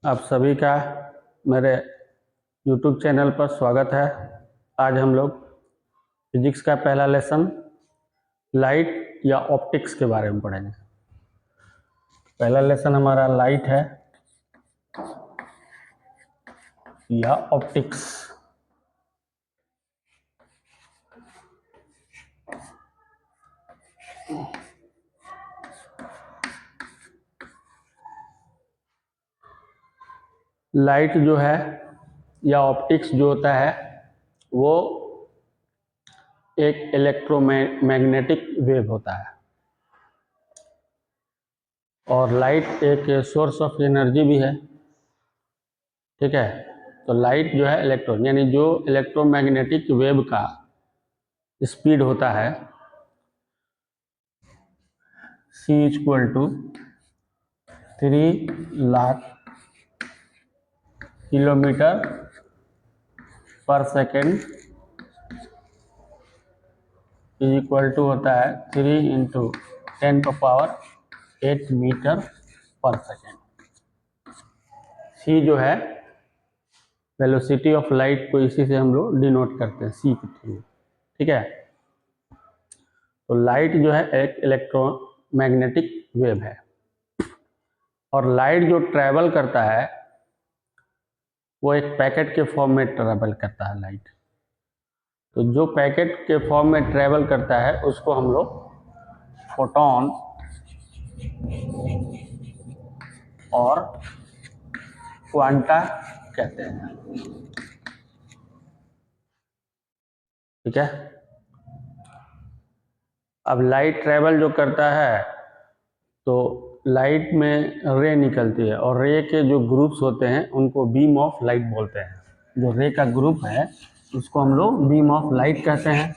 आप सभी का मेरे YouTube चैनल पर स्वागत है। आज हम लोग फिजिक्स का पहला लेसन लाइट या ऑप्टिक्स के बारे में पढ़ेंगे। पहला लेसन हमारा लाइट है या ऑप्टिक्स। लाइट जो है या ऑप्टिक्स जो होता है वो एक इलेक्ट्रोमैग्नेटिक वेव होता है और लाइट एक सोर्स ऑफ एनर्जी भी है। ठीक है, तो लाइट जो है इलेक्ट्रॉन यानी जो इलेक्ट्रोमैग्नेटिक वेव का स्पीड होता है c इक्वल टू 3,00,000 किलोमीटर पर सेकेंड इज इक्वल टू होता है 3 इंटू 10⁸ मीटर पर सेकेंड। सी जो है वेलोसिटी ऑफ लाइट को इसी से हम लोग डिनोट करते हैं सी के थ्रू। ठीक है, तो लाइट जो है एक इलेक्ट्रोमैग्नेटिक वेव है और लाइट जो ट्रैवल करता है वो एक पैकेट के फॉर्म में ट्रैवल करता है लाइट। तो जो पैकेट के फॉर्म में ट्रैवल करता है उसको हम लोग फोटॉन और क्वांटा कहते हैं। ठीक है, अब लाइट ट्रैवल जो करता है तो लाइट में रे निकलती है और रे के जो ग्रुप्स होते हैं उनको बीम ऑफ लाइट बोलते हैं। जो रे का ग्रुप है उसको हम लोग बीम ऑफ लाइट कहते हैं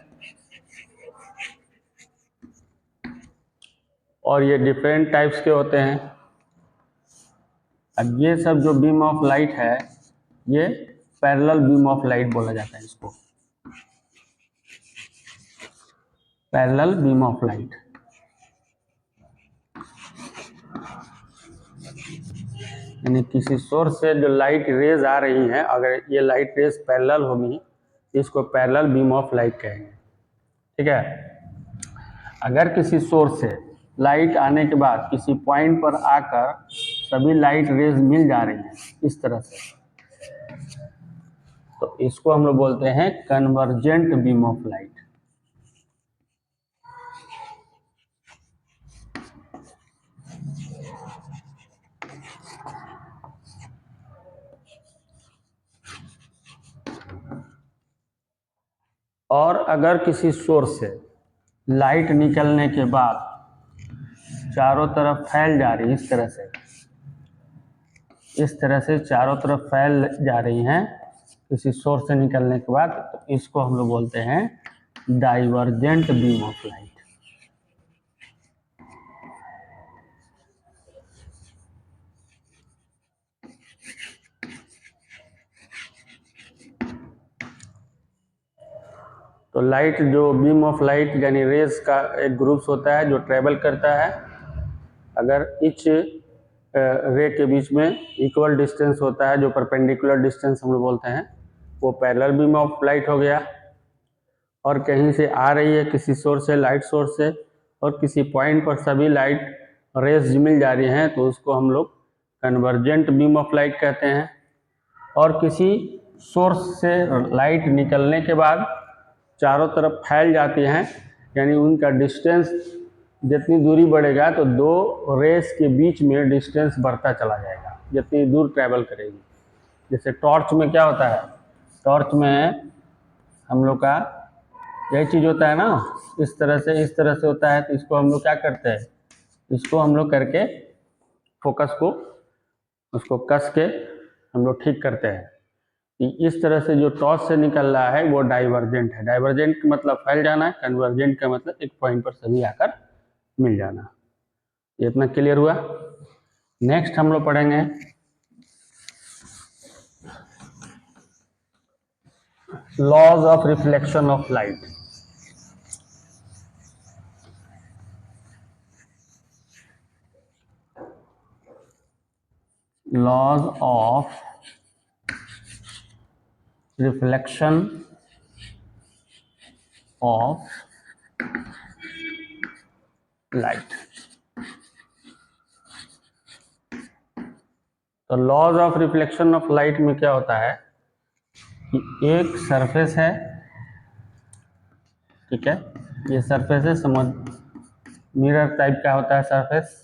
और ये डिफरेंट टाइप्स के होते हैं। अब ये सब जो बीम ऑफ लाइट है ये पैरेलल बीम ऑफ लाइट बोला जाता है इसको, पैरेलल बीम ऑफ लाइट। यानी किसी सोर्स से जो लाइट रेज आ रही हैं, अगर ये लाइट रेज पैरेलल होगी इसको पैरेलल बीम ऑफ लाइट कहेंगे। ठीक है, अगर किसी सोर्स से लाइट आने के बाद किसी पॉइंट पर आकर सभी लाइट रेज मिल जा रही हैं इस तरह से, तो इसको हम लोग बोलते हैं कन्वर्जेंट बीम ऑफ लाइट। और अगर किसी सोर्स से लाइट निकलने के बाद चारों तरफ फैल जा रही इस तरह से चारों तरफ फैल जा रही हैं किसी सोर्स से निकलने के बाद, तो इसको हम लोग बोलते हैं डाइवर्जेंट बीम ऑफ लाइट। तो लाइट जो बीम ऑफ लाइट यानी रेज का एक ग्रुप्स होता है जो ट्रेवल करता है। अगर इच रे के बीच में इक्वल डिस्टेंस होता है जो परपेंडिकुलर डिस्टेंस हम लोग बोलते हैं वो पैरेलल बीम ऑफ लाइट हो गया। और कहीं से आ रही है किसी सोर्स से, लाइट सोर्स से, और किसी पॉइंट पर सभी लाइट रेज मिल जा रही हैं तो उसको हम लोग कन्वर्जेंट बीम ऑफ लाइट कहते हैं। और किसी सोर्स से लाइट निकलने के बाद चारों तरफ फैल जाती हैं यानी उनका डिस्टेंस जितनी दूरी बढ़ेगा तो दो रेस के बीच में डिस्टेंस बढ़ता चला जाएगा जितनी दूर ट्रैवल करेगी। जैसे टॉर्च में क्या होता है, टॉर्च में हम लोग का यही चीज़ होता है ना, इस तरह से होता है। तो इसको हम लोग क्या करते हैं, इसको हम लोग करके फोकस को उसको कस के हम लोग ठीक करते हैं कि इस तरह से जो टॉर्च से निकल रहा है वो डाइवर्जेंट है। डाइवर्जेंट का मतलब फैल जाना है, कन्वर्जेंट का मतलब एक पॉइंट पर सभी आकर मिल जाना। ये इतना क्लियर हुआ। नेक्स्ट हम लोग पढ़ेंगे laws of reflection of light. Laws of reflection of light. तो laws of reflection of light में क्या होता है कि एक सरफेस है, ठीक है, ये सरफेस है, समझ मिरर टाइप का होता है सरफेस।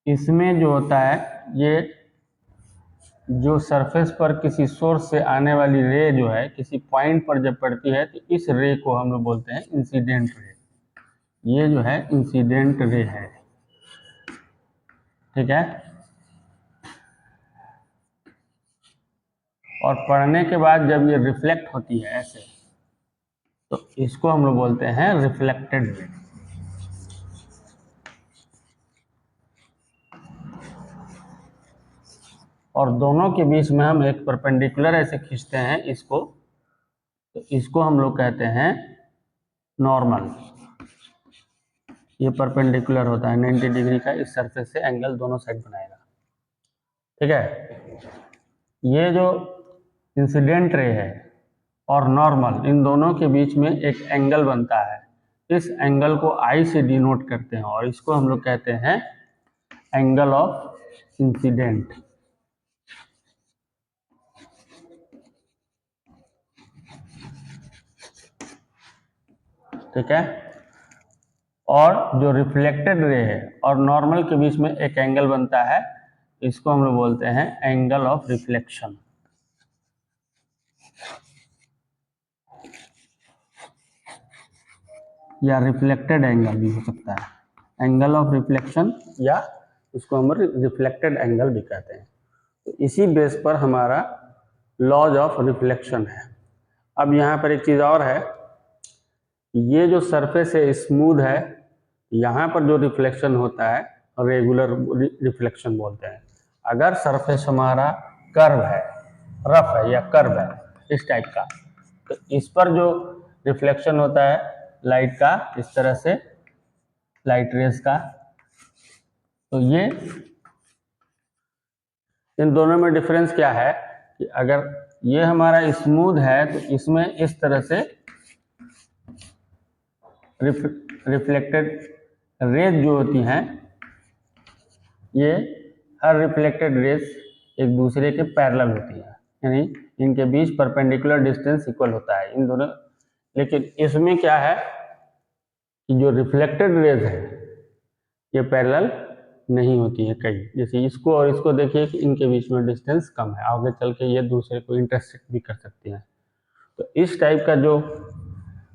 इसमें जो होता है, ये जो सरफेस पर किसी सोर्स से आने वाली रे जो है किसी पॉइंट पर जब पड़ती है तो इस रे को हम लोग बोलते हैं इंसिडेंट रे। ये जो है इंसिडेंट रे है, ठीक है। और पढ़ने के बाद जब ये रिफ्लेक्ट होती है ऐसे, तो इसको हम लोग बोलते हैं रिफ्लेक्टेड रे। और दोनों के बीच में हम एक परपेंडिकुलर ऐसे खींचते हैं इसको, तो इसको हम लोग कहते हैं नॉर्मल। ये परपेंडिकुलर होता है 90 डिग्री का, इस सरफेस से एंगल दोनों साइड बनाएगा, ठीक है। ये जो इंसिडेंट रे है और नॉर्मल, इन दोनों के बीच में एक एंगल बनता है। इस एंगल को आई से डिनोट करते हैं और इसको हम लोग कहते हैं एंगल ऑफ इंसिडेंट, ठीक है। और जो रिफ्लेक्टेड रे है और नॉर्मल के बीच में एक एंगल बनता है, इसको हम लोग बोलते हैं एंगल ऑफ रिफ्लेक्शन, या रिफ्लेक्टेड एंगल भी हो सकता है। एंगल ऑफ रिफ्लेक्शन या उसको हम रिफ्लेक्टेड एंगल भी कहते हैं। तो इसी बेस पर हमारा लॉज ऑफ रिफ्लेक्शन है। अब यहाँ पर एक चीज़ और है, ये जो सरफेस है स्मूथ है, यहाँ पर जो रिफ्लेक्शन होता है रेगुलर रिफ्लेक्शन बोलते हैं। अगर सरफेस हमारा कर्व है, रफ है या कर्व है इस टाइप का, तो इस पर जो रिफ्लेक्शन होता है लाइट का, इस तरह से लाइट रेज का, तो ये इन दोनों में डिफरेंस क्या है कि अगर ये हमारा स्मूथ है तो इसमें इस तरह से रिफ्लेक्टेड रेज जो होती हैं, ये हर रिफ्लेक्टेड रेज एक दूसरे के पैरेलल होती है, यानी इनके बीच परपेंडिकुलर डिस्टेंस इक्वल होता है इन दोनों। लेकिन इसमें क्या है कि जो रिफ्लेक्टेड रेज है ये पैरेलल नहीं होती है कई, जैसे इसको और इसको देखिए कि इनके बीच में डिस्टेंस कम है, आगे चल के ये दूसरे को इंटरसेक्ट भी कर सकती हैं। तो इस टाइप का जो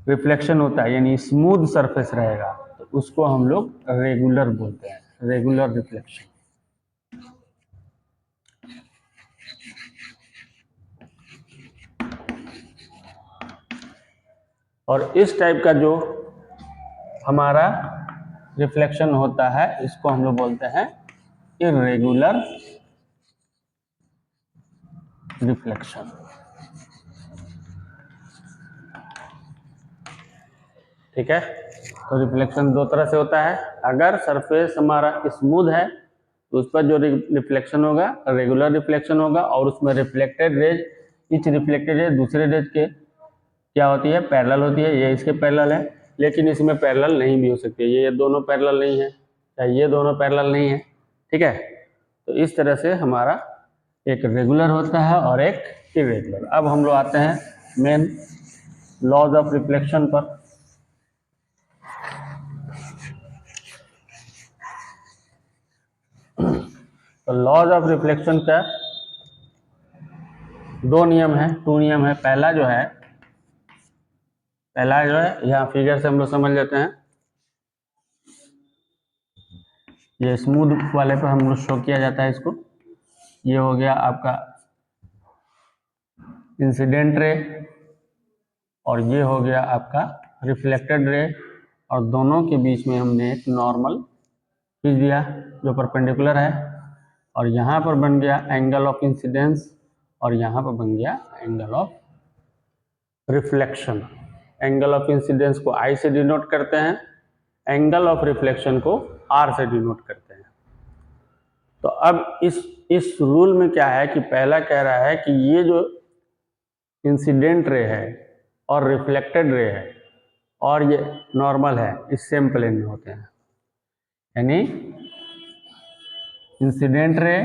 रिफ्लेक्शन होता है यानी स्मूथ सरफेस रहेगा, तो उसको हम लोग रेगुलर बोलते हैं, रेगुलर रिफ्लेक्शन। और इस टाइप का जो हमारा रिफ्लेक्शन होता है इसको हम लोग बोलते हैं इर्रेगुलर रिफ्लेक्शन, ठीक है। तो रिफ्लेक्शन दो तरह से होता है। अगर सरफेस हमारा स्मूथ है तो उस पर जो रिफ्लेक्शन होगा रेगुलर रिफ्लेक्शन होगा, और उसमें reflected raise, etch reflected raise दूसरे रेज के क्या होती है, पैरेलल होती है। ये इसके पैरेलल है, लेकिन इसमें पैरेलल नहीं भी हो सकती है, ये दोनों पैरेलल नहीं है, चाहे ये दोनों पैरेलल नहीं है, ठीक है। तो इस तरह से हमारा एक रेगुलर होता है और एक इरेगुलर। अब हम लोग आते हैं मेन लॉज ऑफ रिफ्लेक्शन पर। तो लॉज ऑफ रिफ्लेक्शन का दो नियम है, टू नियम है। पहला जो है यहाँ फिगर से हम लोग समझ लेते हैं। ये स्मूथ वाले पे हम लोग शो किया जाता है इसको। ये हो गया आपका इंसिडेंट रे और ये हो गया आपका रिफ्लेक्टेड रे, और दोनों के बीच में हमने एक नॉर्मल खींच दिया जो परपेंडिकुलर है, और यहाँ पर बन गया एंगल ऑफ इंसिडेंस और यहाँ पर बन गया angle of reflection. Angle of incidence को आई से डिनोट करते हैं, एंगल ऑफ रिफ्लेक्शन को आर से डिनोट करते हैं। तो अब इस रूल में क्या है कि पहला कह रहा है कि ये जो इंसिडेंट रे है और रिफ्लेक्टेड रे है और ये नॉर्मल है, इस सेम प्लेन में होते हैं। यानी incident ray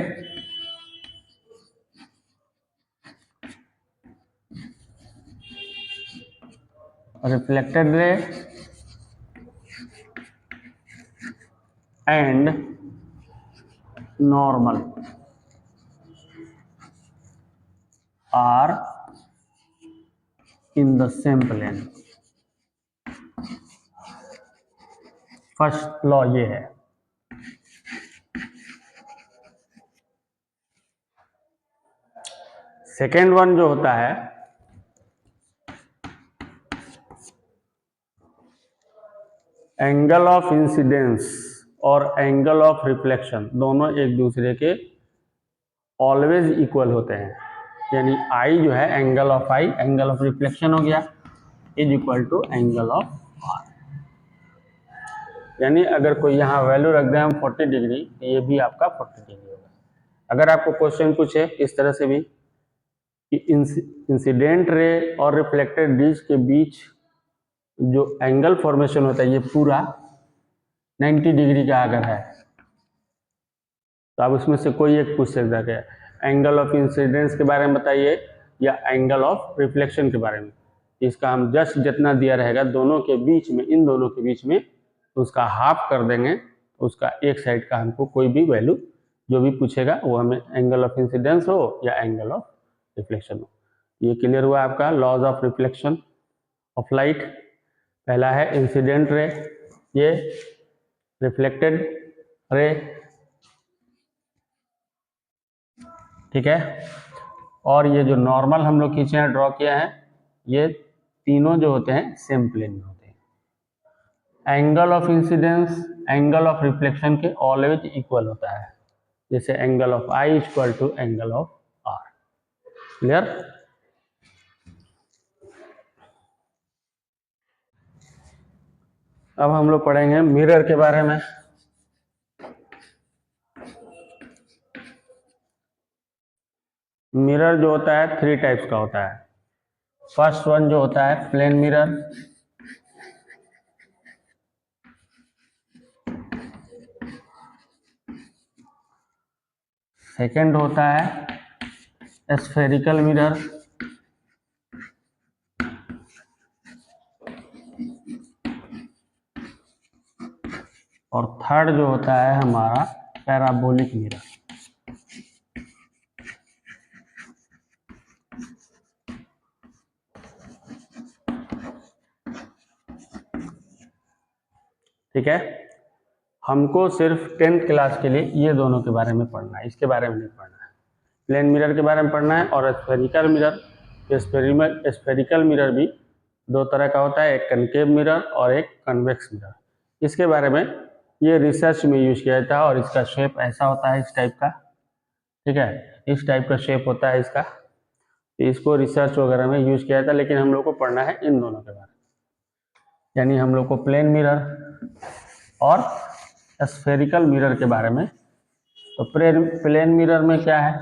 reflected ray and normal are in the same plane. First law ये है। सेकेंड वन जो होता है एंगल ऑफ इंसिडेंस और एंगल ऑफ रिफ्लेक्शन दोनों एक दूसरे के ऑलवेज इक्वल होते हैं। यानी आई जो है angle of i, angle of reflection हो गया, is equal to angle of r. यानी अगर कोई यहाँ वैल्यू रख दें हम 40 डिग्री, तो ये भी आपका 40 डिग्री होगा। अगर आपको क्वेश्चन पूछे इस तरह से भी कि इंसिडेंट रे और रिफ्लेक्टेड रेज के बीच जो एंगल फॉर्मेशन होता है ये पूरा 90 डिग्री का अगर है, तो आप उसमें से कोई एक पूछ सकता है एंगल ऑफ इंसिडेंस के बारे में बताइए या एंगल ऑफ रिफ्लेक्शन के बारे में। इसका हम जस्ट जितना दिया रहेगा दोनों के बीच में, इन दोनों के बीच में, तो उसका हाफ कर देंगे। उसका एक साइड का हमको कोई भी वैल्यू जो भी पूछेगा वो हमें एंगल ऑफ इंसिडेंस हो या एंगल ऑफ रिफ्लेक्शन हो। ये क्लियर हुआ आपका laws of reflection of light. पहला है इंसिडेंट रे, ये रिफ्लेक्टेड रे, ठीक है। और ये जो नॉर्मल हम लोग खींचे हैं, ड्रॉ किया है, ये तीनों जो होते हैं सेम प्लेन में होते हैं। Angle of incidence angle of reflection के ऑलवेज इक्वल होता है, जैसे angle of i equal to angle of r. Clear. अब हम लोग पढ़ेंगे मिरर के बारे में। मिरर जो होता है 3 टाइप्स का होता है। फर्स्ट वन जो होता है प्लेन मिरर, सेकंड होता है स्फेरिकल मिरर, और थर्ड जो होता है हमारा पैराबोलिक मिरर। ठीक है। हमको सिर्फ 10th क्लास के लिए ये दोनों के बारे में पढ़ना है, इसके बारे में नहीं पढ़ना है। प्लेन मिरर के बारे में पढ़ना है और स्फेरिकल मिरर। स्फेरिकल मिरर भी दो तरह का होता है, एक कनकेव मिरर और एक कन्वेक्स मिरर। इसके बारे में ये रिसर्च में यूज किया जाता है और इसका शेप ऐसा होता है, इस टाइप का, ठीक है, इस टाइप का शेप होता है इसका। इसको रिसर्च वगैरह में यूज किया जाता है, लेकिन हम लोग को पढ़ना है इन दोनों के बारे में। यानी हम लोग को प्लेन मिरर और स्फेरिकल मिरर के बारे में। तो प्लेन मिरर में क्या है,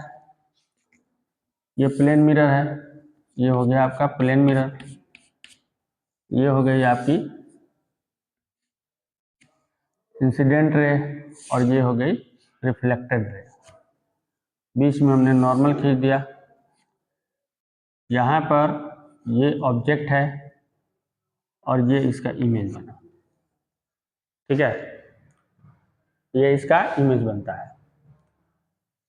ये प्लेन मिरर है, ये हो गया आपका प्लेन मिरर, ये हो गई आपकी इंसिडेंट रे, और ये हो गई रिफ्लेक्टेड रे। बीच में हमने नॉर्मल खींच दिया। यहाँ पर ये ऑब्जेक्ट है और ये इसका इमेज बना, ठीक है, ये इसका इमेज बनता है।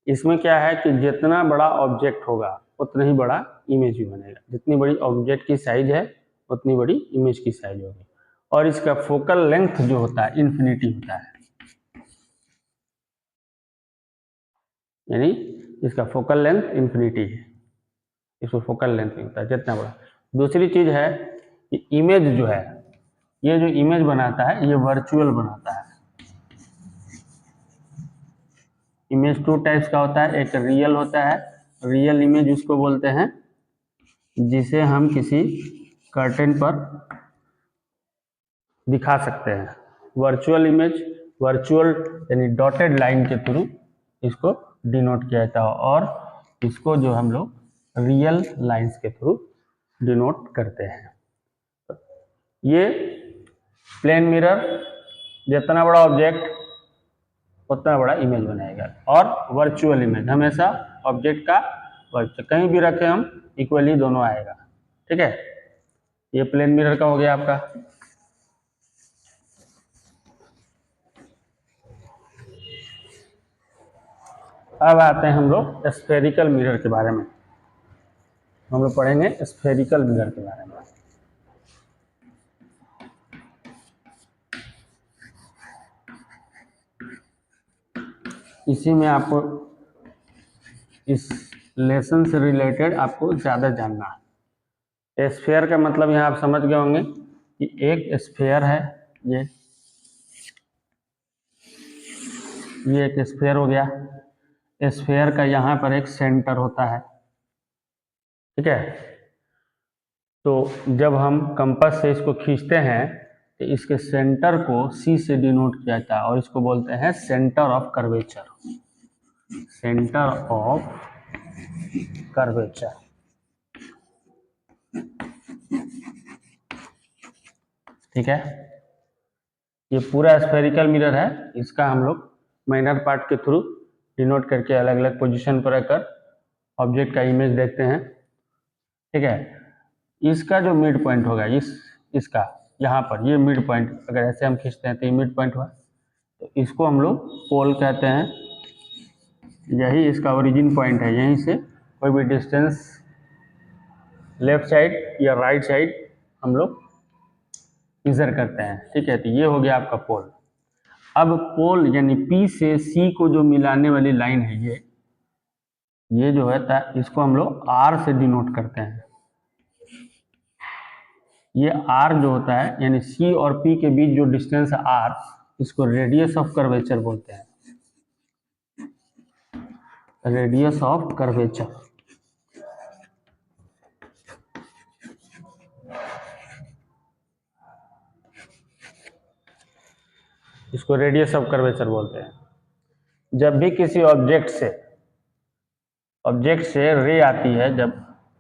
इसमें क्या है कि जितना बड़ा ऑब्जेक्ट होगा उतना ही बड़ा इमेज भी बनेगा। जितनी बड़ी ऑब्जेक्ट की साइज है उतनी बड़ी इमेज की साइज होगी। और इसका फोकल लेंथ जो होता है इन्फिनिटी होता है, यानी इसका फोकल लेंथ इन्फिनिटी है, इसको फोकल लेंथ नहीं होता है जितना बड़ा। दूसरी चीज है कि इमेज जो है, ये जो इमेज बनाता है ये वर्चुअल बनाता है। इमेज 2 टाइप्स का होता है, एक रियल होता है, रियल इमेज उसको बोलते हैं जिसे हम किसी कर्टेन पर दिखा सकते हैं। वर्चुअल इमेज, वर्चुअल यानी डॉटेड लाइन के थ्रू इसको डिनोट किया जाता है, और इसको जो हम लोग रियल लाइंस के थ्रू डिनोट करते हैं। ये प्लेन मिरर जितना बड़ा ऑब्जेक्ट उतना बड़ा इमेज बनाएगा, और वर्चुअल इमेज हमेशा ऑब्जेक्ट का कहीं भी रखें हम इक्वली दोनों आएगा। ठीक है, ये प्लेन मिरर का हो गया आपका। अब आते हैं हम लोग स्फेरिकल मिरर के बारे में। हम लोग पढ़ेंगे स्फेरिकल मिरर के बारे में। इसी में आपको इस लेसन से रिलेटेड आपको ज़्यादा जानना है। स्फेयर का मतलब यहाँ आप समझ गए होंगे कि एक स्फेयर है, ये एक स्फेयर हो गया। स्फेयर का यहाँ पर एक सेंटर होता है। ठीक है, तो जब हम कंपास से इसको खींचते हैं तो इसके सेंटर को C से डिनोट किया जाता है, और इसको बोलते हैं centre of curvature. Centre of curvature. ठीक है, ये पूरा स्फेरिकल मिरर है, इसका हम लोग माइनर पार्ट के थ्रू डिनोट करके अलग अलग पोजीशन पर रखकर ऑब्जेक्ट का इमेज देखते हैं। ठीक है, इसका जो मिड पॉइंट होगा, इसका यहाँ पर ये मिड पॉइंट, अगर ऐसे हम खींचते हैं तो ये मिड पॉइंट हुआ, तो इसको हम लोग पोल कहते हैं। यही इसका ओरिजिन पॉइंट है, यहीं से कोई भी डिस्टेंस लेफ्ट साइड या राइट साइड हम लोग मेजर करते हैं। ठीक है, तो ये हो गया आपका पोल। अब पोल यानी P से C को जो मिलाने वाली लाइन है, ये जो है इसको हम लोग R से डिनोट करते हैं। ये R जो होता है यानी C और P के बीच जो डिस्टेंस है R, इसको रेडियस ऑफ कर्वेचर बोलते हैं। Radius of curvature. इसको रेडियस ऑफ कर्वेचर बोलते हैं। जब भी किसी ऑब्जेक्ट से रे आती है, जब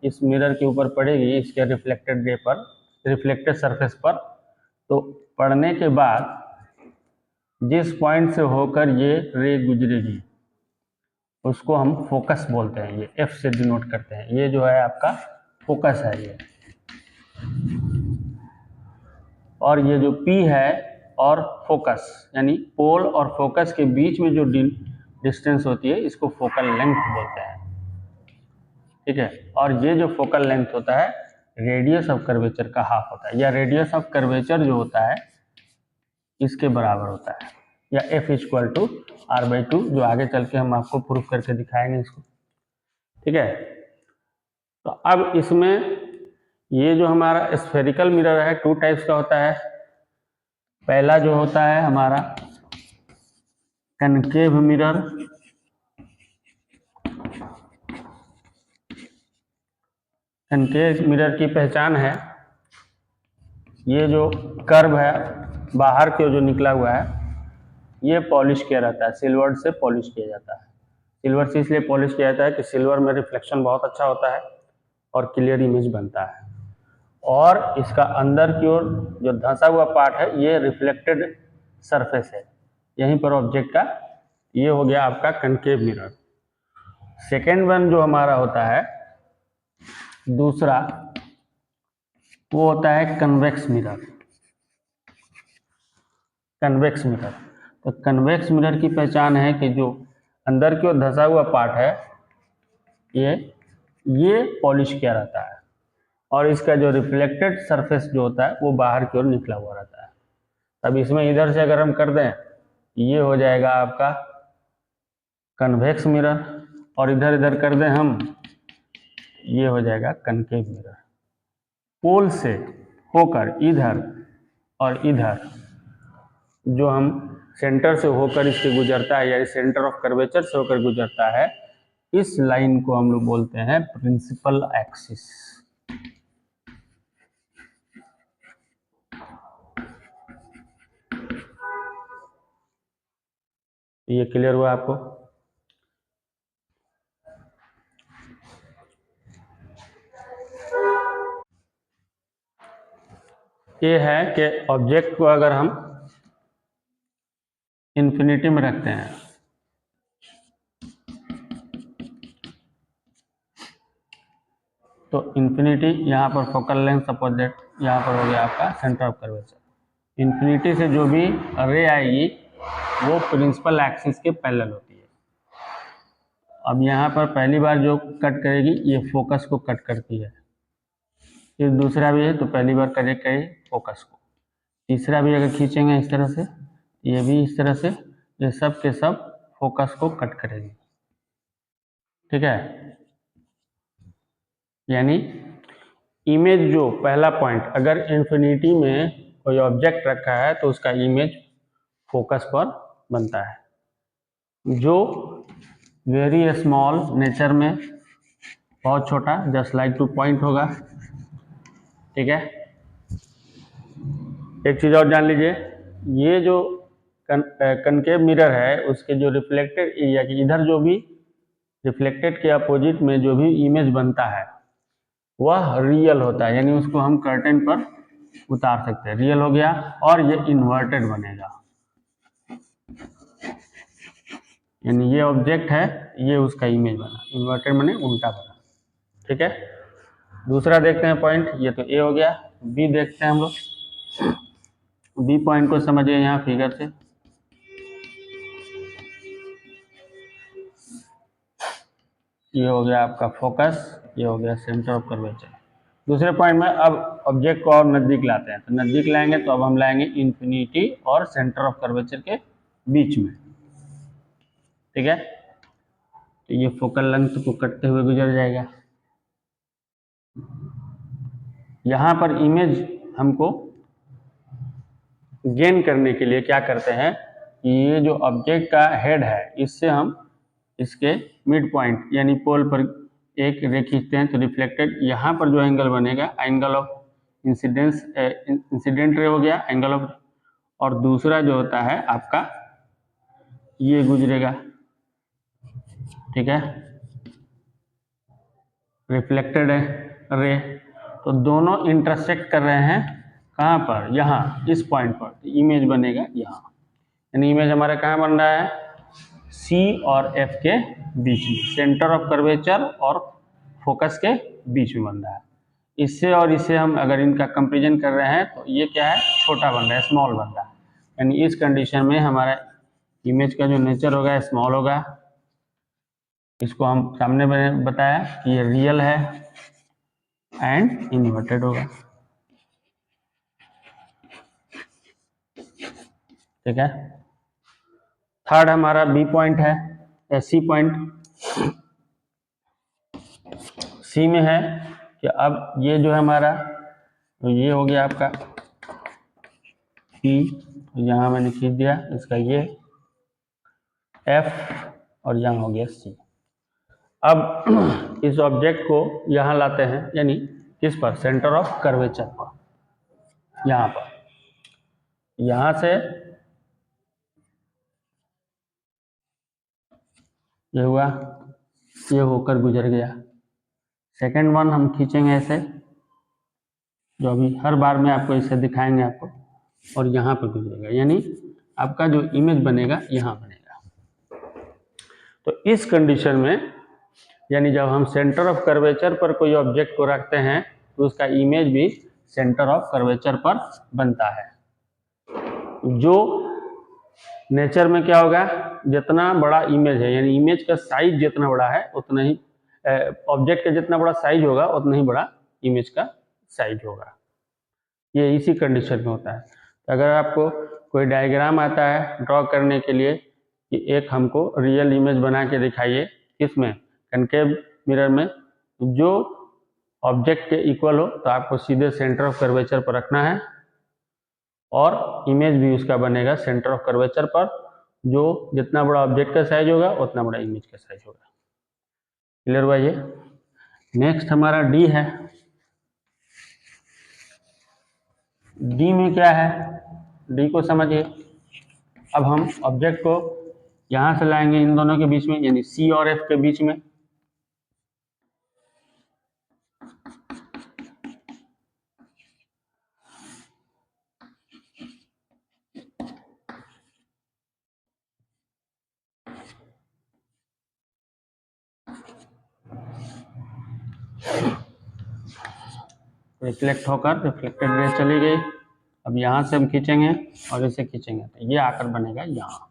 इस मिरर के ऊपर पड़ेगी, इसके रिफ्लेक्टेड रे पर, रिफ्लेक्टेड सरफेस पर, तो पड़ने के बाद जिस पॉइंट से होकर ये रे गुजरेगी उसको हम फोकस बोलते हैं। ये F से डिनोट करते हैं। ये जो है आपका फोकस है ये, और ये जो P है और फोकस यानी पोल और फोकस के बीच में जो डिस्टेंस होती है, इसको फोकल लेंथ बोलते हैं। ठीक है, और ये जो फोकल लेंथ होता है रेडियस ऑफ कर्वेचर का हाफ होता है, या रेडियस ऑफ कर्वेचर जो होता है इसके बराबर होता है, या F = R/2, जो आगे चल के हम आपको प्रूफ करके दिखाएंगे इसको। ठीक है, तो अब इसमें ये जो हमारा स्फेरिकल मिरर है 2 टाइप्स का होता है। पहला जो होता है हमारा कनकेव मिरर। कनकेव मिरर की पहचान है, ये जो कर्व है बाहर की ओर जो निकला हुआ है, ये पॉलिश किया रहता है, सिल्वर से पॉलिश किया जाता है। सिल्वर से इसलिए पॉलिश किया जाता है कि सिल्वर में रिफ्लेक्शन बहुत अच्छा होता है और क्लियर इमेज बनता है। और इसका अंदर की ओर जो धंसा हुआ पार्ट है, ये रिफ्लेक्टेड सरफेस है, यहीं पर ऑब्जेक्ट का। ये हो गया आपका कनकेव मिरर। सेकेंड वन जो हमारा होता है दूसरा, वो होता है कन्वेक्स मिरर। कन्वेक्स मिरर, तो कन्वेक्स मिरर की पहचान है कि जो अंदर की ओर धंसा हुआ पार्ट है, ये पॉलिश किया रहता है, और इसका जो रिफ्लेक्टेड सरफेस जो होता है वो बाहर की ओर निकला हुआ रहता है। अब इसमें इधर से अगर हम कर दें, ये हो जाएगा आपका कन्वेक्स मिरर, और इधर इधर कर दें हम, ये हो जाएगा कनकेव मिरर। पोल से होकर इधर और इधर जो हम सेंटर से होकर इसके गुजरता है, या सेंटर ऑफ कर्वेचर से होकर गुजरता है, इस लाइन को हम लोग बोलते हैं प्रिंसिपल एक्सिस। ये क्लियर हुआ आपको? ये है कि ऑब्जेक्ट को अगर हम इन्फिनिटी में रखते हैं तो इन्फिनिटी यहाँ पर फोकल लेंथ सपोज दैट यहाँ पर हो गया आपका सेंटर ऑफ कर्वेचर। इन्फिनिटी से जो भी रे आएगी वो प्रिंसिपल एक्सिस के पैरेलल होती है। अब यहाँ पर पहली बार जो कट करेगी ये फोकस को कट करती है, फिर दूसरा भी है तो पहली बार करेक्ट करेगी फोकस को, तीसरा भी अगर खींचेंगे इस तरह से, ये भी इस तरह से, ये सब के सब फोकस को कट करेगी। ठीक है, यानी इमेज जो पहला पॉइंट अगर इन्फिनिटी में कोई ऑब्जेक्ट रखा है तो उसका इमेज फोकस पर बनता है, जो वेरी स्मॉल नेचर में बहुत छोटा जस्ट लाइक टू पॉइंट होगा। ठीक है, एक चीज़ और जान लीजिए, ये जो कनकेव मिरर है उसके जो रिफ्लेक्टेड एरिया की इधर जो भी रिफ्लेक्टेड के अपोजिट में जो भी इमेज बनता है वह रियल होता है, यानी उसको हम कर्टेन पर उतार सकते हैं, रियल हो गया। और ये इन्वर्टेड बनेगा, यानी ये ऑब्जेक्ट है, ये उसका इमेज बना, इन्वर्टेड बने उल्टा बना। ठीक है, दूसरा देखते हैं पॉइंट, ये तो ए हो गया। बी देखते हैं हम लोग। बी पॉइंट को समझिए यहाँ फिगर से, ये हो गया आपका फोकस, ये हो गया सेंटर ऑफ कर्वेचर। दूसरे पॉइंट में अब ऑब्जेक्ट को और नज़दीक लाते हैं, तो नज़दीक लाएंगे तो अब हम लाएंगे इन्फिनिटी और सेंटर ऑफ कर्वेचर के बीच में। ठीक है, तो ये फोकल लेंथ को कटते हुए गुजर जाएगा। यहाँ पर इमेज हमको गेन करने के लिए क्या करते हैं, ये जो ऑब्जेक्ट का हेड है इससे हम इसके मिड पॉइंट यानी पोल पर एक रे खींचते हैं, तो रिफ्लेक्टेड यहाँ पर जो एंगल बनेगा angle of incidence, incident ray हो गया एंगल ऑफ, और दूसरा जो होता है आपका ये गुजरेगा। ठीक है, रिफ्लेक्टेड रे, तो दोनों इंटरसेक्ट कर रहे हैं कहाँ पर, यहाँ इस पॉइंट पर, तो इमेज बनेगा यहाँ, यानी इमेज हमारा कहाँ बन रहा है, सी और एफ के बीच में, सेंटर ऑफ कर्वेचर और फोकस के बीच में बन रहा है। इससे और इससे हम अगर इनका कंपेरिजन कर रहे हैं तो ये क्या है, छोटा बन रहा है, स्मॉल बन रहा है, यानी इस कंडीशन में हमारा इमेज का जो नेचर होगा स्मॉल होगा। इसको हम सामने में बताया कि ये रियल है एंड इन्वर्टेड होगा। ठीक है, थर्ड हमारा बी पॉइंट है, या सी पॉइंट। सी में है कि अब ये जो है हमारा, तो ये हो गया आपका पी, यहाँ मैंने खींच दिया इसका ये एफ, और यहाँ हो गया सी। अब इस ऑब्जेक्ट को यहाँ लाते हैं, यानी किस पर, सेंटर ऑफ कर्वेचर पर, यहाँ पर, यहाँ से ये हुआ, ये होकर गुजर गया। सेकंड वन हम खींचेंगे ऐसे, जो अभी हर बार में आपको इसे दिखाएंगे आपको, और यहाँ पर गुजरेगा, यानी आपका जो इमेज बनेगा यहाँ बनेगा। तो इस कंडीशन में, यानी जब हम सेंटर ऑफ कर्वेचर पर कोई ऑब्जेक्ट को रखते हैं तो उसका इमेज भी सेंटर ऑफ कर्वेचर पर बनता है। जो नेचर में क्या होगा, जितना बड़ा इमेज है, यानी इमेज का साइज जितना बड़ा है उतना ही ऑब्जेक्ट का जितना बड़ा साइज होगा उतना ही बड़ा इमेज का साइज होगा। ये इसी कंडीशन में होता है। तो अगर आपको कोई डायग्राम आता है ड्रॉ करने के लिए कि एक हमको रियल इमेज बना के दिखाइए, किसमें, कनकेव मिरर में, जो ऑब्जेक्ट के इक्वल हो, तो आपको सीधे सेंटर ऑफ कर्वेचर पर रखना है और इमेज भी उसका बनेगा सेंटर ऑफ कर्वेचर पर, जो जितना बड़ा ऑब्जेक्ट का साइज होगा उतना बड़ा इमेज का साइज होगा। क्लियर हुआ ये। नेक्स्ट हमारा डी है। डी में क्या है, डी को समझिए। अब हम ऑब्जेक्ट को यहाँ से लाएंगे इन दोनों के बीच में, यानी सी और एफ के बीच में। रिफ्लेक्ट होकर रिफ्लेक्टेड रे चली गई। अब यहाँ से हम खींचेंगे और इसे खींचेंगे तो ये आकर बनेगा यहाँ।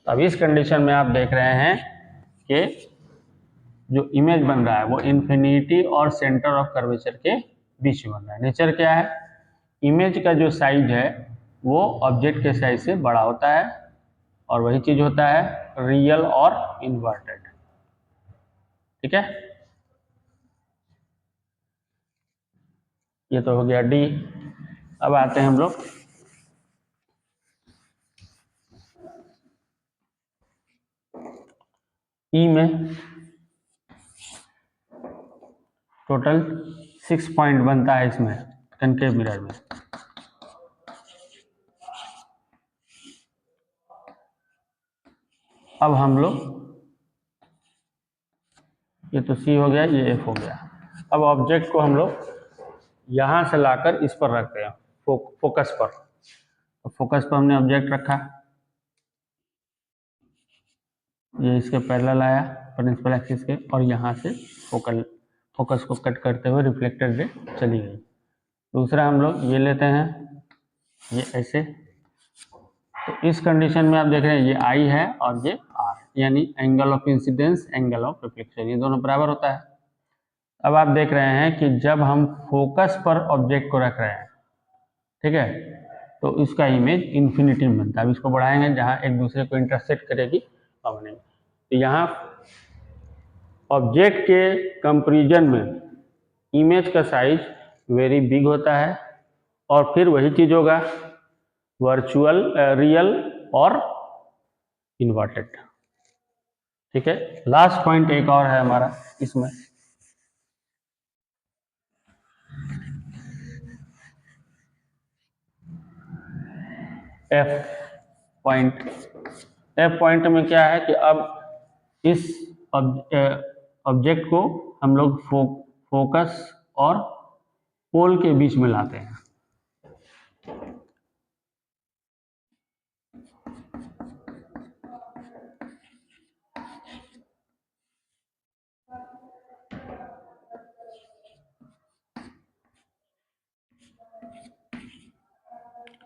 अब इस कंडीशन में आप देख रहे हैं कि जो इमेज बन रहा है वो इन्फिनिटी और सेंटर ऑफ कर्वेचर के बीच में बन रहा है। नेचर क्या है, इमेज का जो साइज है वो ऑब्जेक्ट के साइज से बड़ा होता है और वही चीज होता है रियल और इन्वर्टेड। ठीक है, ये तो हो गया डी। अब आते हैं हम लोग ई में। टोटल 6 पॉइंट बनता है इसमें कनकेव मिरर में। अब हम लोग, ये तो सी हो गया, ये एफ हो गया। अब ऑब्जेक्ट को हम लोग यहाँ से लाकर इस पर रखते हैं, फोकस पर। तो फोकस पर हमने ऑब्जेक्ट रखा, ये इसके पैरेलल आया प्रिंसिपल एक्सिस के, और यहाँ से फोकस को कट करते हुए रिफ्लेक्टेड रे चली गई। दूसरा हम लोग ये लेते हैं, ये ऐसे। तो इस कंडीशन में आप देख रहे हैं ये आई है और ये आर, यानी angle of incidence, angle of reflection, ये दोनों बराबर होता है। अब आप देख रहे हैं कि जब हम फोकस पर ऑब्जेक्ट को रख रहे हैं, ठीक है, तो इसका इमेज इन्फिनिटी में बनता है। अब इसको बढ़ाएंगे, जहाँ एक दूसरे को इंटरसेक्ट करेगी वहाँ बनेगा। तो यहाँ ऑब्जेक्ट के कंपैरिजन में इमेज का साइज वेरी बिग होता है और फिर वही चीज होगा वर्चुअल, रियल और इन्वर्टेड। ठीक है, लास्ट पॉइंट एक और है हमारा इसमें, एफ पॉइंट। एफ पॉइंट में क्या है कि अब इस ऑब्जेक्ट को हम लोग फोकस और पोल के बीच में लाते हैं।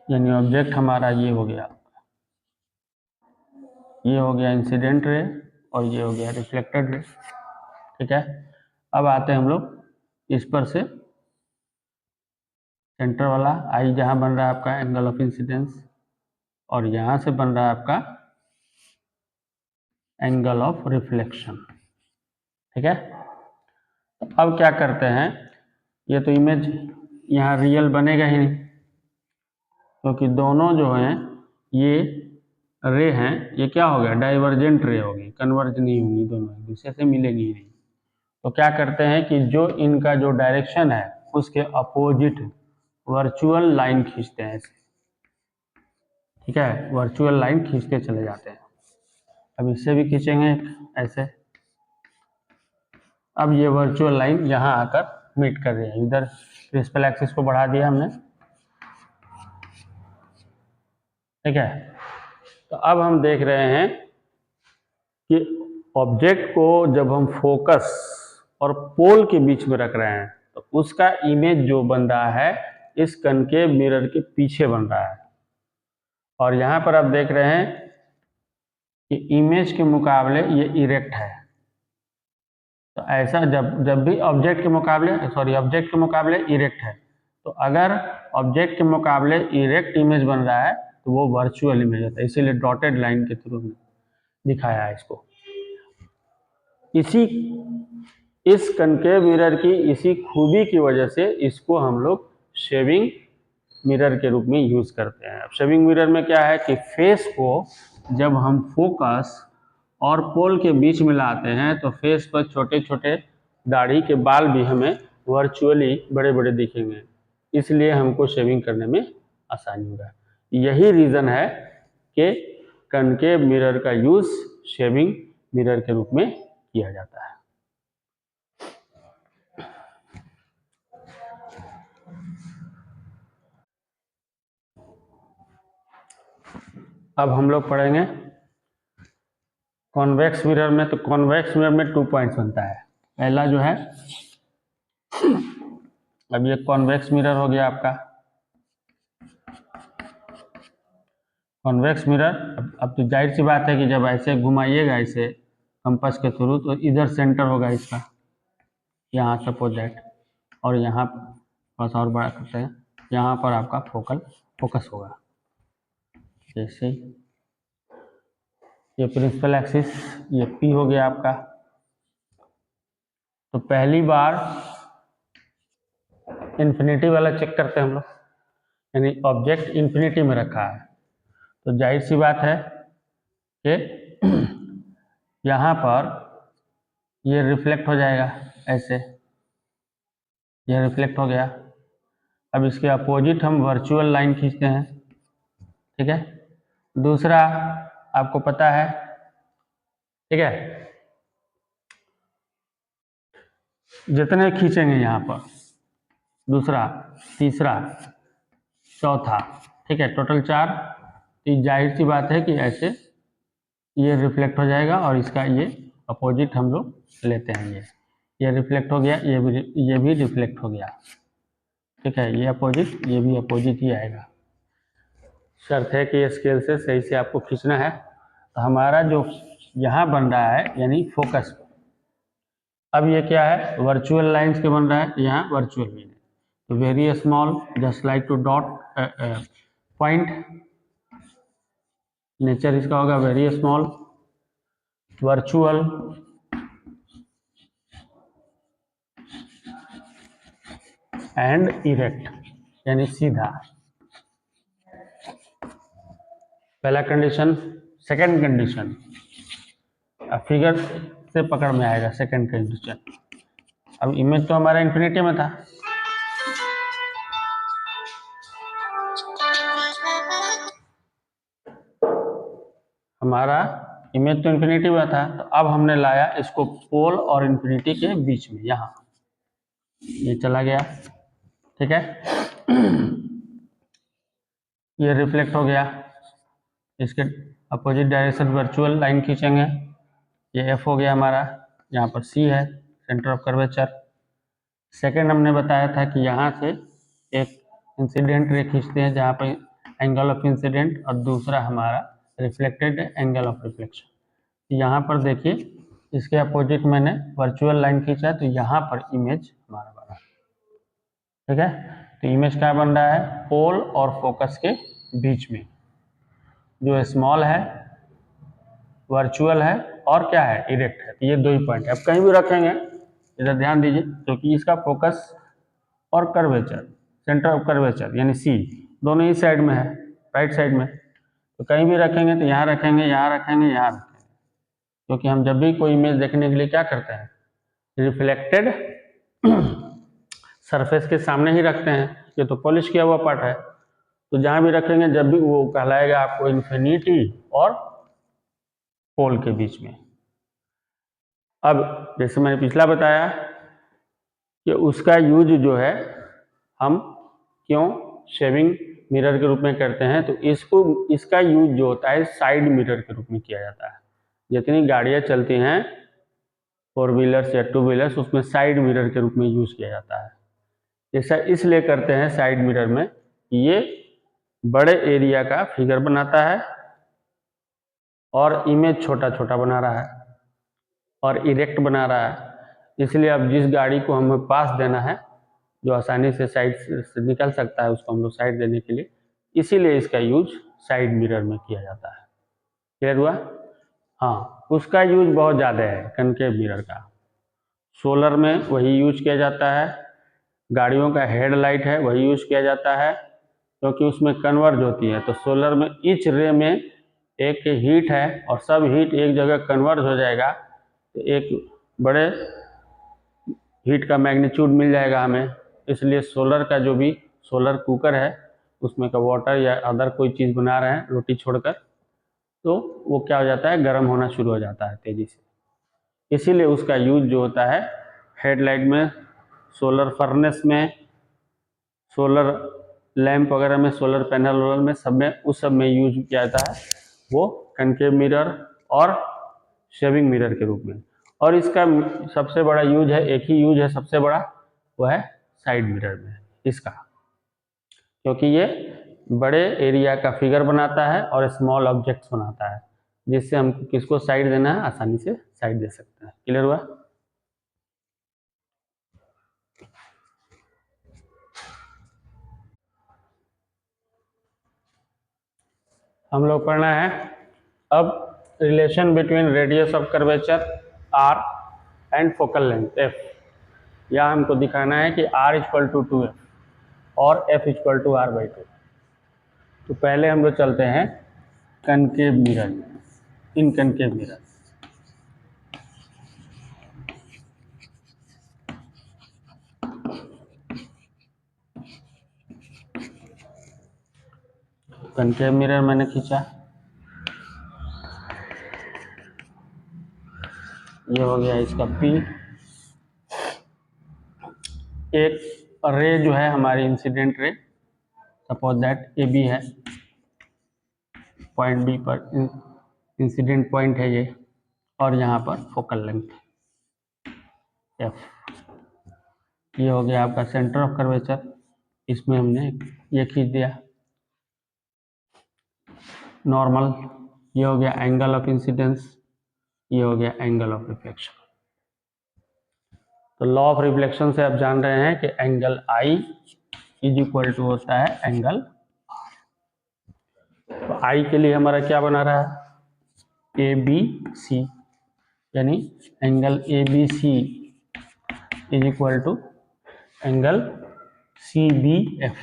यानी ऑब्जेक्ट हमारा ये हो गया, ये हो गया इंसिडेंट रे और ये हो गया रिफ्लेक्टेड रे। ठीक है, अब आते हैं हम लोग इस पर से सेंटर वाला आई, जहां बन रहा है आपका एंगल ऑफ इंसिडेंस, और यहां से बन रहा है आपका एंगल ऑफ रिफ्लेक्शन। ठीक है, तो अब क्या करते हैं, ये तो इमेज यहाँ रियल बनेगा ही नहीं, क्योंकि दोनों जो हैं ये रे हैं, ये क्या हो गया, डाइवर्जेंट रे होगी, कन्वर्ज नहीं होंगी, दोनों एक दूसरे से मिलेंगी ही नहीं। तो क्या करते हैं कि जो इनका जो डायरेक्शन है उसके अपोजिट वर्चुअल लाइन खींचते हैं ऐसे। ठीक है, वर्चुअल लाइन खींचते चले जाते हैं। अब इससे भी खींचेंगे ऐसे। अब ये वर्चुअल लाइन यहाँ आकर मीट कर रही है, इधर प्रिंसिपल एक्सिस को बढ़ा दिया हमने। ठीक है, तो अब हम देख रहे हैं कि ऑब्जेक्ट को जब हम फोकस और पोल के बीच में रख रहे हैं तो उसका इमेज जो बन रहा है इस कनकेव मिरर के पीछे बन रहा है। और यहाँ पर आप देख रहे हैं कि इमेज के मुकाबले ये इरेक्ट है। तो ऐसा जब भी ऑब्जेक्ट के मुकाबले इरेक्ट है, तो अगर ऑब्जेक्ट के मुकाबले इरेक्ट इमेज बन रहा है तो वो वर्चुअल इमेज होता है, इसीलिए डॉटेड लाइन के थ्रू दिखाया है इसको। इस कनकेव मिरर की इसी खूबी की वजह से इसको हम लोग शेविंग मिरर के रूप में यूज करते हैं। अब शेविंग मिरर में क्या है कि फेस को जब हम फोकस और पोल के बीच में लाते हैं तो फेस पर छोटे छोटे दाढ़ी के बाल भी हमें वर्चुअली बड़े बड़े दिखेंगे, इसलिए हमको शेविंग करने में आसानी होगा। यही रीज़न है कि कनकेव मिरर का यूज शेविंग मिरर के रूप में किया जाता है। अब हम लोग पढ़ेंगे कॉन्वेक्स मिरर में। तो कॉन्वेक्स मिरर में 2 पॉइंट्स बनता है। पहला जो है अब ये कॉन्वेक्स मिरर हो गया आपका। कॉन्वेक्स मिरर, अब तो जाहिर सी बात है कि जब ऐसे घुमाइएगा इसे कंपास के थ्रू तो इधर सेंटर होगा इसका, यहाँ सपोज दैट, और यहाँ बस और बड़ा करते हैं, यहाँ पर आपका फोकस होगा। जैसे ये प्रिंसिपल एक्सिस, ये P हो गया आपका। तो पहली बार इन्फिनिटी वाला चेक करते हैं हम लोग, यानी ऑब्जेक्ट इन्फिनिटी में रखा है तो जाहिर सी बात है कि यहाँ पर ये रिफ्लेक्ट हो जाएगा, ऐसे ये रिफ्लेक्ट हो गया। अब इसके अपोजिट हम वर्चुअल लाइन खींचते हैं, ठीक है। दूसरा आपको पता है, ठीक है, जितने खींचेंगे यहाँ पर, दूसरा, तीसरा, चौथा, ठीक है, टोटल 4, तो जाहिर सी बात है कि ऐसे ये रिफ्लेक्ट हो जाएगा और इसका ये अपोजिट हम लोग लेते हैं, ये रिफ्लेक्ट हो गया, ये भी रिफ्लेक्ट हो गया, ठीक है, ये अपोजिट, ये भी अपोजिट ही आएगा। शर्त है कि स्केल से सही से आपको खींचना है। तो हमारा जो यहाँ बन रहा है यानी फोकस, अब ये क्या है, वर्चुअल लाइंस के बन रहा है, यहाँ वर्चुअल भी है। तो very small, just like to dot point, nature इसका होगा very small, virtual, and erect, यानी सीधा। पहला कंडीशन। सेकंड कंडीशन, फिगर से पकड़ में आएगा सेकंड कंडीशन। अब इमेज तो हमारा इन्फिनिटी में था, हमारा इमेज तो इन्फिनिटी में था, तो अब हमने लाया इसको पोल और इन्फिनिटी के बीच में, यहाँ ये चला गया, ठीक है। ये रिफ्लेक्ट हो गया, इसके अपोजिट डायरेक्शन वर्चुअल लाइन खींचेंगे, ये F हो गया हमारा, यहाँ पर C है सेंटर ऑफ कर्वेचर। सेकंड हमने बताया था कि यहाँ से एक इंसिडेंट रे खींचते हैं जहाँ पर एंगल ऑफ इंसिडेंट, और दूसरा हमारा रिफ्लेक्टेड एंगल ऑफ रिफ्लेक्शन। यहाँ पर देखिए इसके अपोजिट मैंने वर्चुअल लाइन खींचा तो यहाँ पर इमेज हमारा बना, ठीक है। तो इमेज क्या बन रहा है, पोल और फोकस के बीच में, जो स्मॉल है, वर्चुअल है, और क्या है, इरेक्ट है। तो ये दो ही पॉइंट है। अब कहीं भी रखेंगे, इधर ध्यान दीजिए, क्योंकि इसका फोकस और कर्वेचर, सेंटर ऑफ कर्वेचर यानी C दोनों ही साइड में है, राइट साइड में। तो कहीं भी रखेंगे तो यहाँ रखेंगे, यहाँ रखेंगे, यहाँ रखेंगे, क्योंकि हम जब भी कोई इमेज देखने के लिए क्या करते हैं, रिफ्लेक्टेड सरफेस के सामने ही रखते हैं, ये तो पॉलिश किया हुआ पार्ट है। तो जहाँ भी रखेंगे जब भी वो कहलाएगा आपको इन्फिनिटी और पोल के बीच में। अब जैसे मैंने पिछला बताया कि उसका यूज जो है हम क्यों शेविंग मिरर के रूप में करते हैं, तो इसका यूज जो होता है साइड मिरर के रूप में किया जाता है। जितनी गाड़ियाँ चलती हैं 4 व्हीलर्स या 2 व्हीलर्स, उसमें साइड मिरर के रूप में यूज किया जाता है। ऐसा इसलिए करते हैं साइड मिरर में, ये बड़े एरिया का फिगर बनाता है और इमेज छोटा छोटा बना रहा है और इरेक्ट बना रहा है। इसलिए अब जिस गाड़ी को हमें पास देना है, जो आसानी से साइड से निकल सकता है, उसको हम लोग साइड देने के लिए, इसीलिए इसका यूज साइड मिरर में किया जाता है। क्लियर हुआ? हाँ, उसका यूज बहुत ज़्यादा है कनकेव मिरर का। सोलर में वही यूज किया जाता है, गाड़ियों का हेडलाइट है वही यूज किया जाता है, क्योंकि उसमें कन्वर्ज होती है। तो सोलर में ईच रे में एक हीट है और सब हीट एक जगह कन्वर्ज हो जाएगा, तो एक बड़े हीट का मैग्नीट्यूड मिल जाएगा हमें। इसलिए सोलर का जो भी सोलर कुकर है, उसमें का वाटर या अदर कोई चीज़ बना रहे हैं रोटी छोड़कर, तो वो क्या हो जाता है, गर्म होना शुरू हो जाता है तेज़ी से। इसीलिए उसका यूज जो होता है हेडलाइट में, सोलर फर्नेस में, सोलर लैंप वगैरह में, सोलर पैनल वगैरह में, सब में, उस सब में यूज किया जाता है वो कनकेव मिरर और शेविंग मिरर के रूप में। और इसका सबसे बड़ा यूज है, एक ही यूज है सबसे बड़ा, वो है साइड मिरर में इसका, क्योंकि ये बड़े एरिया का फिगर बनाता है और स्मॉल ऑब्जेक्ट्स बनाता है, जिससे हम किसको साइड देना है आसानी से साइड दे सकते हैं। क्लियर हुआ? हम लोग पढ़ना है अब relation between radius of curvature R and focal length F. या हमको दिखाना है कि r इक्वल टू 2f और f इक्वल टू r/2। तो पहले हम लोग चलते हैं कनकेव मिरर, इन कनकेव मिरर। कनकेव मिरर मैंने खींचा, ये हो गया इसका P। एक रे जो है हमारी incident ray, suppose that A B है, पॉइंट बी पर इंसिडेंट पॉइंट है ये, और यहाँ पर फोकल लेंथ एफ। ये हो गया आपका सेंटर ऑफ कर्वेचर, इसमें हमने ये खींच दिया नॉर्मल। ये हो गया एंगल ऑफ इंसिडेंस, ये हो गया एंगल ऑफ रिफ्लेक्शन। तो लॉ ऑफ रिफ्लेक्शन से आप जान रहे हैं कि angle i is equal to होता है एंगल। तो आई के लिए हमारा क्या बना रहा है, ए बी सी, यानी angle A B C is equal to angle C B F.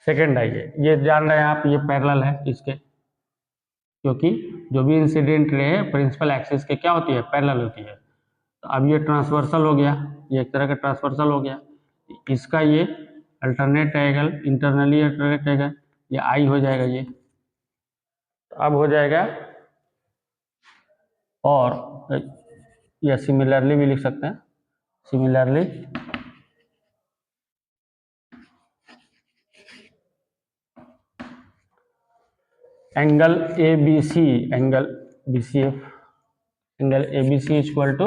Second आइए, ये जान रहे हैं आप, ये पैरेलल है इसके, क्योंकि जो भी इंसिडेंट रे है प्रिंसिपल एक्सिस के क्या होती है, पैरेलल होती है। तो अब ये ट्रांसवर्सल हो गया, ये एक तरह का ट्रांसवर्सल हो गया, इसका ये alternate angle, internally alternate angle, ये आई हो जाएगा ये। तो अब हो जाएगा, और या सिमिलरली भी लिख सकते हैं, similarly angle A B C, angle B C F, angle A B C equal to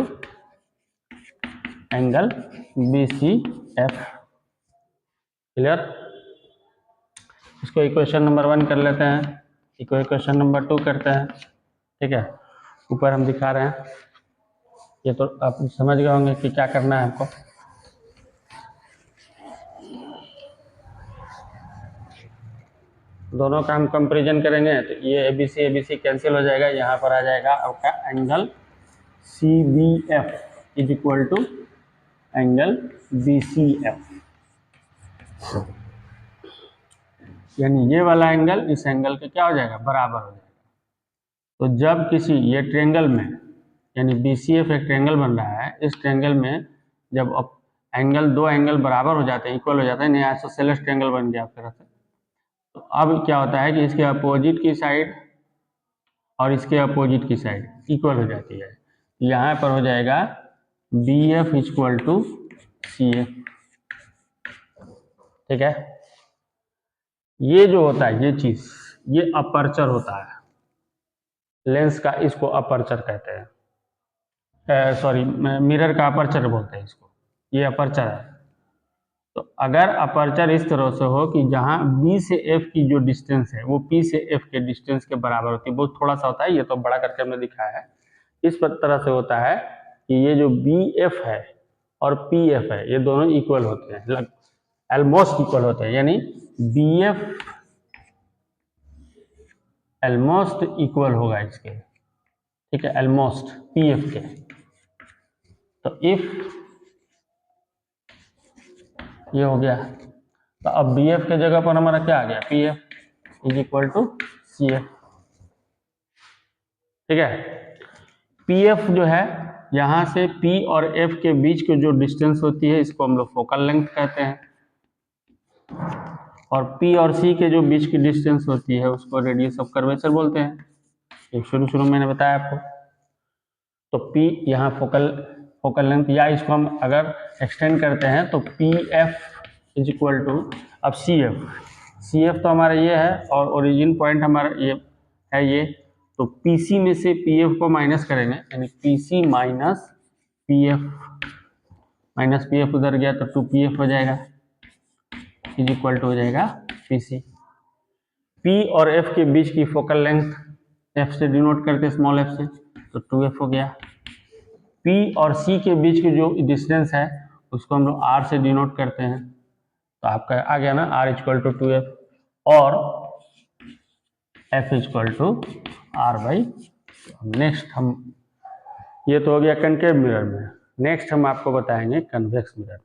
angle B C F. Clear? इसको इक्वेशन नंबर 1 कर लेते हैं, इक्वेशन नंबर 2 करते हैं। ठीक है, ऊपर हम दिखा रहे हैं, ये तो आप समझ गए होंगे कि क्या करना है हमको। दोनों का हम कंपेरिजन करेंगे, तो ये ए बी सी कैंसिल हो जाएगा, यहाँ पर आ जाएगा आपका angle C B F is equal to angle B C F, यानी ये वाला एंगल इस एंगल के क्या हो जाएगा, बराबर हो जाएगा। तो जब किसी ये ट्रायंगल में, यानी बी सी एफ एक ट्रायंगल बन रहा है, इस ट्रायंगल में जब एंगल, दो एंगल बराबर हो जाते हैं, इक्वल हो जाते हैं, यहाँ से सेलेस ट्रायंगल बन गया आपके तरफ से। तो अब क्या होता है कि इसके अपोजिट की साइड और इसके अपोजिट की साइड इक्वल हो जाती है। यहाँ पर हो जाएगा B F equal to C F. ठीक है, ये जो होता है ये चीज, ये अपर्चर होता है लेंस का, इसको अपर्चर कहते हैं, सॉरी मिरर का अपर्चर बोलते हैं इसको, ये अपर्चर है। तो अगर अपर्चर इस तरह से हो कि जहाँ B से F की जो डिस्टेंस है वो P से F के डिस्टेंस के बराबर होती है, बहुत थोड़ा सा होता है, ये तो बड़ा करके हमने दिखाया है। इस तरह से होता है कि ये जो BF है और PF है, ये दोनों इक्वल होते हैं, ऑलमोस्ट इक्वल होते हैं, यानी BF ऑलमोस्ट इक्वल होगा इसके। ठीक है, ऑलमोस्ट PF के। तो इफ ये हो गया, तो अब बी एफ के जगह पर हमारा क्या आ गया, P F is equal to C F. ठीक है, पी एफ जो है यहाँ से पी और एफ के बीच की जो डिस्टेंस होती है इसको हम लोग फोकल लेंथ कहते हैं, और पी और सी के जो बीच की डिस्टेंस होती है उसको रेडियस ऑफ कर्वेचर बोलते हैं। ये शुरू में मैंने बताया आपको। तो पी यहाँ फोकल लेंथ, या इसको हम अगर एक्सटेंड करते हैं तो P F is equal to, अब सी एफ तो हमारा ये है और ओरिजिन पॉइंट हमारा ये है ये, तो पी सी में से पी एफ को माइनस करेंगे, यानी P C minus P F minus P F उधर गया तो 2pf हो जाएगा, इज इक्वल टू हो जाएगा पी सी। पी और एफ के बीच की फोकल लेंथ एफ से डिनोट करते, स्मॉल एफ से, तो 2f हो गया। पी और सी के बीच की जो डिस्टेंस है उसको हम लोग आर से डिनोट करते हैं, तो आपका आ गया ना आर इक्वल टू 2f और F equal to R by. Next हम, ये तो हो गया कनकेव मिरर में, नेक्स्ट हम आपको बताएंगे कन्वेक्स मिरर।